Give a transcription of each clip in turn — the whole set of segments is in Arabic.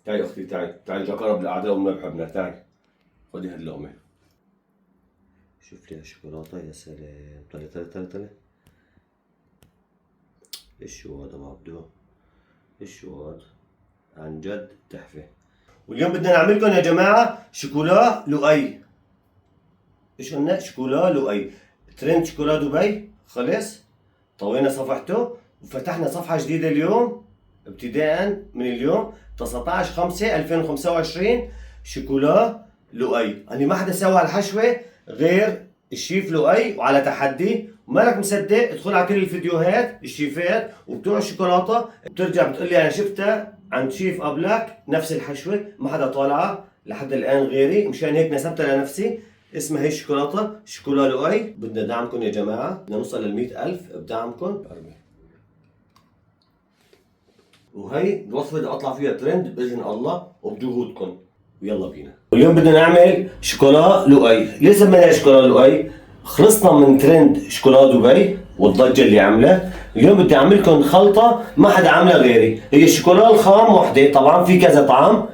تعي اختي تعي اقرب الاعداء ونرحبنا. تعي خذي هاللقمه. شوف لي هالشوكولاته، يا سلام. طلع ايش هو هذا عبدو؟ ايش هو هذا؟ عن جد تحفه. واليوم بدنا نعمل لكم يا جماعه شوكولا لؤي. ايش قلنا؟ شوكولا لؤي. ترند شوكولا دبي خلص، طوينا صفحته وفتحنا صفحه جديده اليوم ابتداء من اليوم 19/5/2025. شوكولا لؤي. أنا ما حدا سوى الحشوه غير الشيف لؤي، وعلى تحدي. ومالك مصدق ادخل على كل الفيديوهات الشيفات وبتوع الشوكولاته بترجع بتقول لي انا شفتها عند شيف قبلك نفس الحشوه، ما حدا طالعه لحد الان غيري، مشان هيك نسبتها لنفسي. اسمها هي الشوكولاته شوكولا لؤي. بدنا دعمكم يا جماعه، بدنا نوصل لل 100,000 بدعمكم. وهي الوصفه بدي اطلع فيها ترند باذن الله وبجهودكم. ويلا بينا. واليوم بدنا نعمل شوكولا لؤي. ليه سميناها شوكولا لؤي؟ خلصنا من ترند شوكولا دبي والضجه اللي عامله. اليوم بدي اعمل لكم خلطه ما حدا عاملها غيري. هي الشوكولا الخام وحده، طبعا في كذا طعم.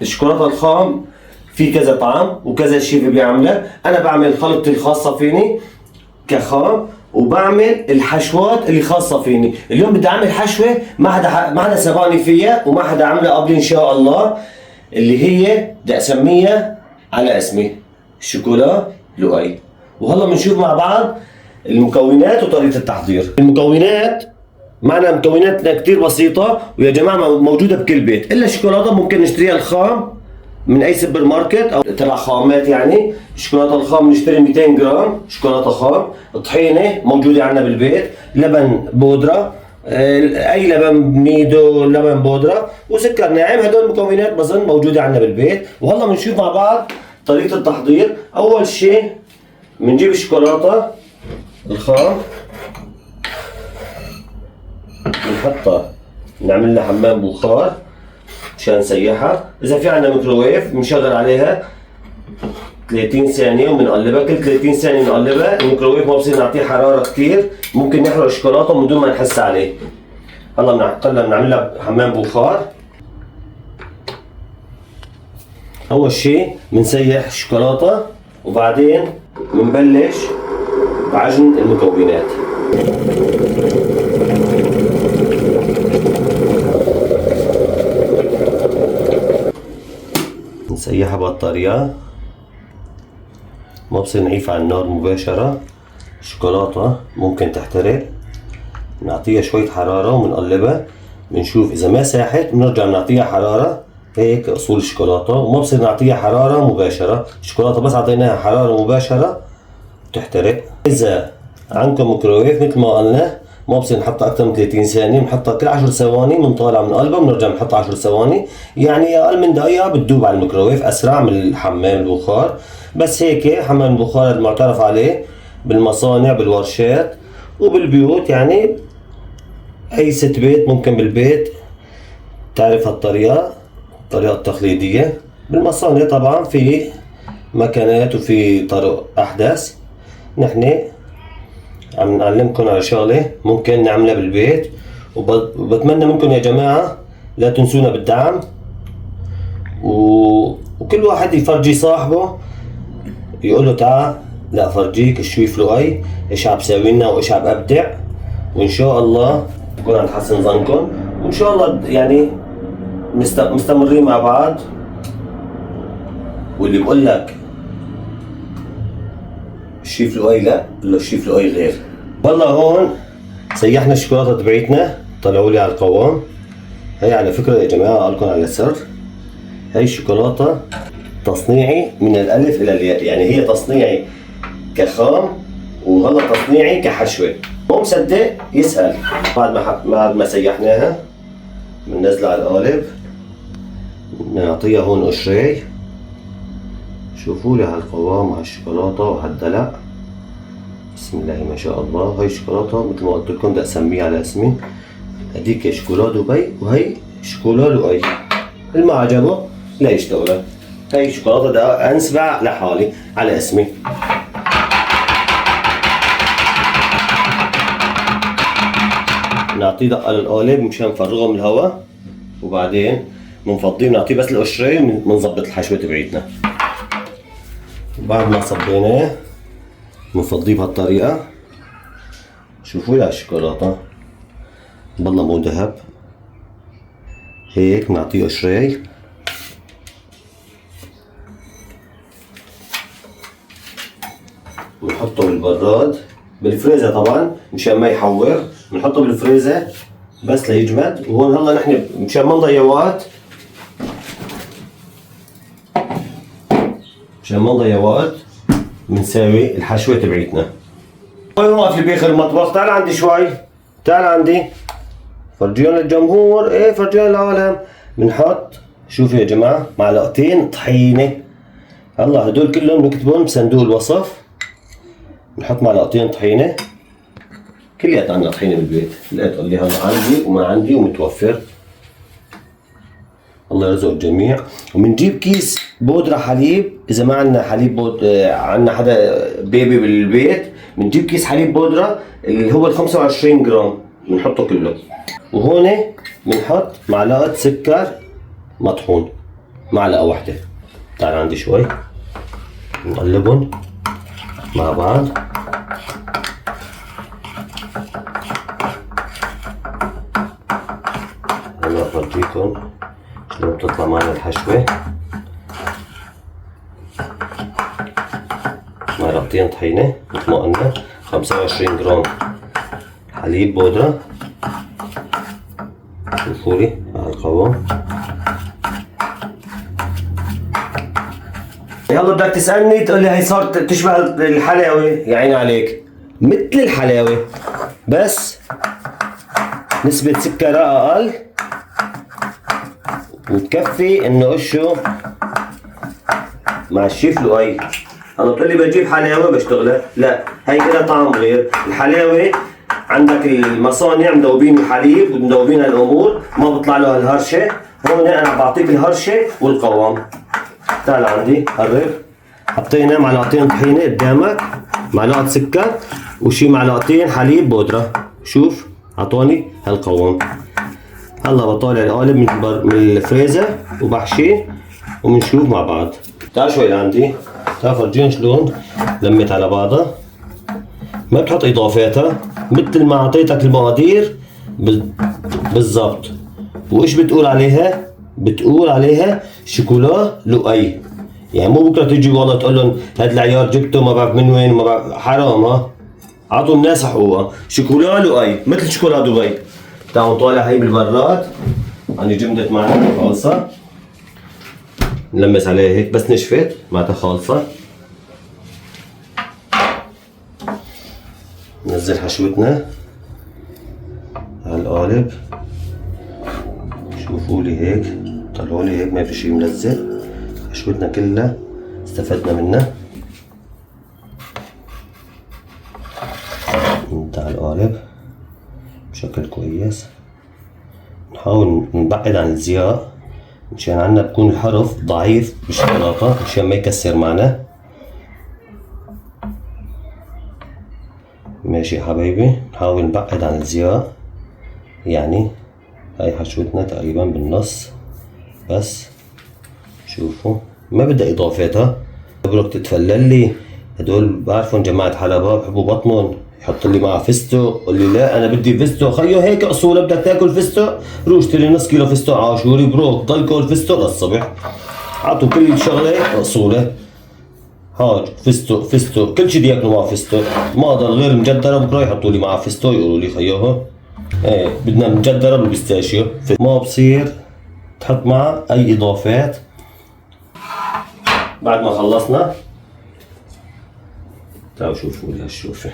الشوكولاته الخام في كذا طعم وكذا شيء بيعمله. انا بعمل خلطتي الخاصه فيني كخام، وبعمل الحشوات اللي خاصه فيني. اليوم بدي اعمل حشوه ما حدا سبقني فيها وما حدا عاملها قبلي ان شاء الله، اللي هي بدي اسميها على اسمي شوكولا لؤي. وهلا بنشوف مع بعض المكونات وطريقه التحضير. المكونات معنا مكوناتنا كتير بسيطه ويا جماعه موجوده بكل بيت، الا الشوكولاته ممكن نشتريها الخام من اي سوبر ماركت او تبع خامات. يعني الشوكولاته الخام نشتري 200 جرام شوكولاته خام. طحينه موجوده عندنا بالبيت، لبن بودره، اي لبن نيدو، لبن بودره، وسكر ناعم. هدول المكونات بظن موجوده عندنا بالبيت. وهلا بنشوف مع بعض طريقه التحضير. اول شيء بنجيب الشوكولاته الخام، بنحطها، نعمل لها حمام بخار مشان نسيحها. اذا في عندنا ميكروويف بنشغل عليها 30 ثانيه وبنقلبها. كل 30 ثانيه بنقلبها. الميكروويف ما بصير نعطيه حراره كثير، ممكن نحرق الشوكولاته من دون ما نحس عليه. هلا بنعمل لها حمام بخار. اول شيء بنسيح الشوكولاته وبعدين بنبلش بعجن المكونات. نسيحها بهالطريقة، ما بصير نعيف على النار مباشرة. الشوكولاتة ممكن تحترق. نعطيها شوية حرارة وبنقلبها. بنشوف إذا ما ساحت بنرجع نعطيها حرارة. هيك أصول الشوكولاتة. وما بصير نعطيها حرارة مباشرة. الشوكولاتة بس عطيناها حرارة مباشرة تحترق. إذا عندكم ميكروويف مثل ما قلنا ما بصير نحطها أكثر من 30 ثانية. بنحطها كل 10 ثواني بنطالع من قلبها بنرجع نحطها 10 ثواني. يعني أقل من دقيقة بتدوب على الميكروويف، أسرع من الحمام البخار. بس هيك حمام البخار المعترف عليه بالمصانع بالورشات وبالبيوت. يعني أي ست بيت ممكن بالبيت تعرف هالطريقة، الطريقة التقليدية. بالمصانع طبعا في مكانات وفي طرق أحدث. نحن عم نعلمكم على شغلة ممكن نعملها بالبيت. وبتمنى منكم يا جماعة لا تنسونا بالدعم، وكل واحد يفرجي صاحبه يقول له تعال لا فرجيك الشيف لؤي ايش عم بساوي لنا وايش عم ابدع. وان شاء الله نكون عم نحسن ظنكم، وان شاء الله يعني مستمرين مع بعض. واللي بقول لك الشيف لؤي لا، قل له الشيف لؤي غير. والله هون سيحنا الشوكولاته تبعتنا، طلعوا لي على القوام. هي على فكره يا جماعه اقول لكم على سر، هي الشوكولاته تصنيعي من الالف الى الياء. يعني هي تصنيعي كخام وهلا تصنيعي كحشوه. مو مصدق يسال. بعد ما سيحناها بننزلها على القالب، نعطيها هون قشري. شوفوا لي هالقوام وهالشوكولاته وهالدلع، بسم الله ما شاء الله. هاي الشوكولاته مثل ما قلت لكم بدي اسميها على اسمي. هديك شوكولا دبي وهي شوكولا لؤي. اللي ما عجبه لا يشتغل. هاي شوكولاته بدي انسبع لحالي على اسمي. نعطيه دقه للقالب مشان نفرغه من الهواء، وبعدين بنفضيه بنعطيه بس القشرة وبنظبط الحشوة تبعيتنا. بعد ما صبيناه بنفضيه بهالطريقة. شوفوا لها الشوكولاتة بالله مو ذهب هيك. بنعطيه قشري بنحطه بالبراد بالفريزر طبعا مشان ما يحور. بنحطه بالفريزر بس ليجمد. وهون هلا نحن مشان ما نضيع وقت بنساوي الحشوة تبعيتنا. وين واقف باخر المطبخ؟ تعال عندي شوي، تعال عندي فرجيهم للجمهور. ايه فرجيهم للعالم. بنحط شوفوا يا جماعة معلقتين طحينة. هلا هدول كلهم بنكتبهم بصندوق الوصف. بنحط معلقتين طحينة. كلياتنا عندنا طحينة بالبيت. لقيت قال لي هلا عندي وما عندي ومتوفر. الله يرزق الجميع. وبنجيب كيس بودرة حليب. إذا ما عندنا حليب عندنا حدا بيبي بالبيت بنجيب كيس حليب بودرة اللي هو ال 25 جرام بنحطه كله. وهون بنحط معلقة سكر مطحون، معلقة واحدة. تعال عندي شوي نقلبهم مع بعض. هلا بفرجيكم شلون بتطلع معنا الحشوة. معلقتين طحينة مثل ما قلنا، 25 جرام حليب بودرة. شوفولي على القوام. يلا بدك تسألني تقول لي هي صارت تشبه الحلاوة. يا عيني عليك، مثل الحلاوة بس نسبة سكرها أقل وتكفي إنه قشه مع الشيف لؤي. أنا بتقول لي بجيب حلاوة بشتغلها؟ لا، هي كده طعم غير. الحلاوة عندك المصانع مذوبين الحليب ومذوبين الأمور ما بطلع له الهرشة. هون أنا بعطيك الهرشة والقوام. تعال عندي قرب. حطينا معلقتين طحينة قدامك، معلقة سكر وشي معلقتين حليب بودرة. شوف عطوني هالقوام. هلا بطالع القالب من الفريزر وبحشيه وبنشوف مع بعض. تعال شوي لعندي. تعال فرجيهم شلون لمت على بعضها. ما بتحط اضافاتها مثل ما اعطيتك المقادير بالضبط. وايش بتقول عليها؟ بتقول عليها شوكولا لؤي. يعني مو بكره تيجي والله تقول لهم هاد العيار جبته ما بعرف من وين ما بعرف. حرام. ها عطوا الناس حقوقها. شوكولا لؤي مثل شوكولا دبي. تعالوا طالع هي بالبراد. يعني جمدت معنا خالصة. نلمس عليها هيك بس نشفت معناتها خالصة. ننزل حشوتنا على القالب. شوفوا لي هيك، طلعوا لي هيك ما في شيء منزل. حشوتنا كلها استفدنا منها. على القالب بشكل كويس. نحاول نبعد عن الزياء مشان عنا بكون الحرف ضعيف بالشوكولاتة مشان ما يكسر معنا. ماشي يا حبايبي، نحاول نبعد عن الزياء. يعني هاي حشوتنا تقريبا بالنص بس. شوفوا ما بدها اضافاتها. بدك تتفلل لي هدول بعرفهم جماعة حلبة بحبوا بطنهم يحط لي معها فستق. قول لي لا انا بدي فستق. خيو هيك اصوله. بدك تاكل فستق روح اشتري نص كيلو فستق عاشوري برو. ضل كل فستق للصبح. عطوا كل شغله اصوله. هاج فستق فستق كل شيء بدي ياكلوا معه فستق. ما ضل غير مجدره بكره يحطوا لي معها فستق يقولوا لي خيوها ايه بدنا مجدره بالبيستاشيو. ما بصير تحط معها اي اضافات. بعد ما خلصنا تعالوا شوفوا لي هالشوفه.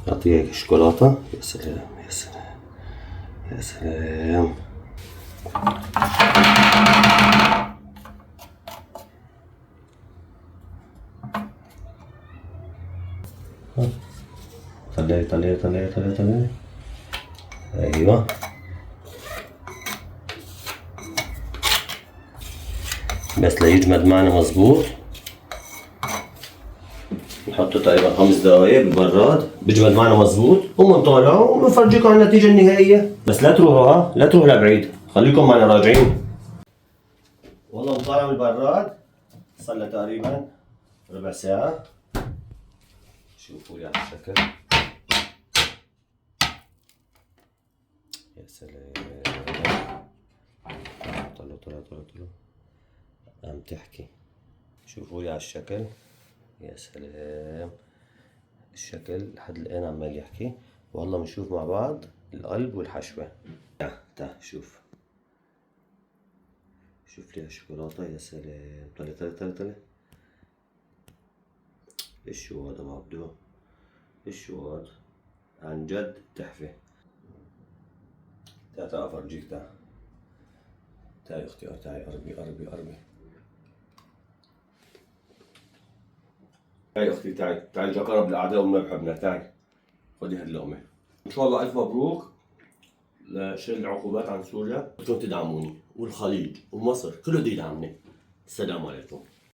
اعطيها هيك شوكولاته. يا سلام يا سلام يا سلام. طلعي طلعي طلعي طلعي طلعي. ايوه بس ليجمد معنا مظبوط. نحطه تقريبا 5 دقايق بالبراد بيجمد معنا مظبوط وبنطالعه وبنفرجيكم على النتيجة النهائية. بس لا تروحوا لا تروحوا لبعيد، خليكم معنا راجعين. والله مطالع من البراد صار له تقريبا ربع ساعة. شوفوا لي على الشكل. يا سلام. طلعوا طلعوا طلعوا طلعوا. عم تحكي. شوفوا لي على الشكل. يا سلام. الشكل لحد الآن عمال يحكي. والله بنشوف مع بعض القلب والحشوة. تعال شوف. شوف لي الشوكولاتة. يا سلام. طلع طلع طلع طلع. ايش شو هذا بعبدو؟ ايش شو هذا؟ عن جد تحفة. تعال تعال افرجيك. تعال تعال اختي. تعال قربي قربي قربي. تعال اختي. تعال تعال جاك بالاعداء وما بحبنا. تعال خذي هاللقمة. ان شاء الله الف مبروك لشيل العقوبات عن سوريا. بدكم تدعموني والخليج ومصر كله بده يدعمني. السلام عليكم.